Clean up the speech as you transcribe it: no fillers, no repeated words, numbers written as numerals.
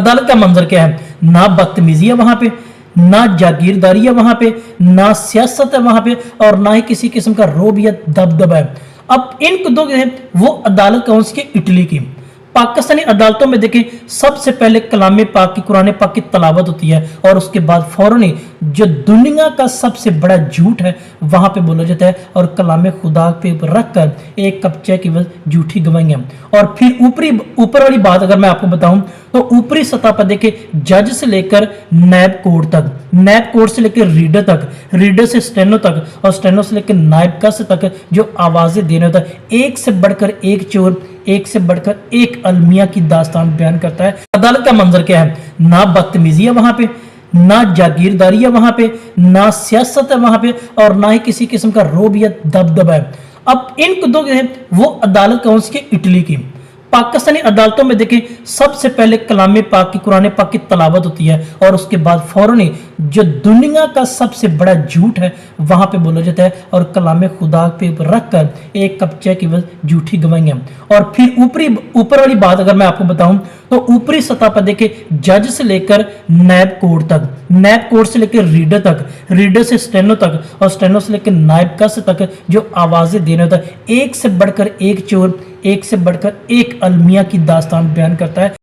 अदालत का मंजर क्या है, ना बदतमीजी है वहां पे, ना जागीरदारी है वहां पे, ना सियासत है वहां पे, और ना ही किसी किस्म का रोब या दबदबा है। अब इन दो जो है वो अदालत कौन सी की, इटली की। पाकिस्तानी अदालतों में देखें सबसे पहले कलाम पाक की, कुरान पाक की तलावत होती है और उसके बाद फौरन ही जो दुनिया का सबसे बड़ा झूठ है वहां पे बोला जाता है और कलाम खुदा पे रख कर एक कप चाय की झूठी गवाहियां। और फिर ऊपर वाली बात अगर मैं आपको बताऊं तो ऊपरी सतह पर देखिए जज से लेकर नैब कोर्ट तक, नैब कोर्ट से लेकर रीडर तक, रीडर से स्टेनो तक, और स्टेनो से लेकर नायब कस तक जो आवाजें देने होता है, एक से बढ़कर एक चोर, एक से बढ़कर एक अलमिया की दास्तान बयान करता है। अदालत का मंजर क्या है, ना बदतमीजी है वहां पे, ना जागीरदारी है वहां पे, ना सियासत है वहां पे, और ना ही किसी किस्म का रोब या दबदबा है। अब इन दो जो है वो अदालत कौन सी की, इटली की। पाकिस्तानी अदालतों में देखें सबसे पहले कलाम पाक की, कुरान पाक की तलावत होती है और उसके बाद फौरन ही जो दुनिया का सबसे बड़ा झूठ है वहां पे बोला जाता है और कलाम खुदा पे रख कर एक कप चाय की झूठी गवाहियां। और फिर ऊपर वाली बात अगर मैं आपको बताऊं तो ऊपरी सतह पर देखिए जज से लेकर नैब कोर्ट तक, नैब कोर्ट से लेकर रीडर तक, रीडर से स्टेनो तक, और स्टेनो से लेकर नायब कस तक जो आवाजें देने होता है, एक से बढ़कर एक चोर, एक से बढ़कर एक अलमिया की दास्तान बयान करता है।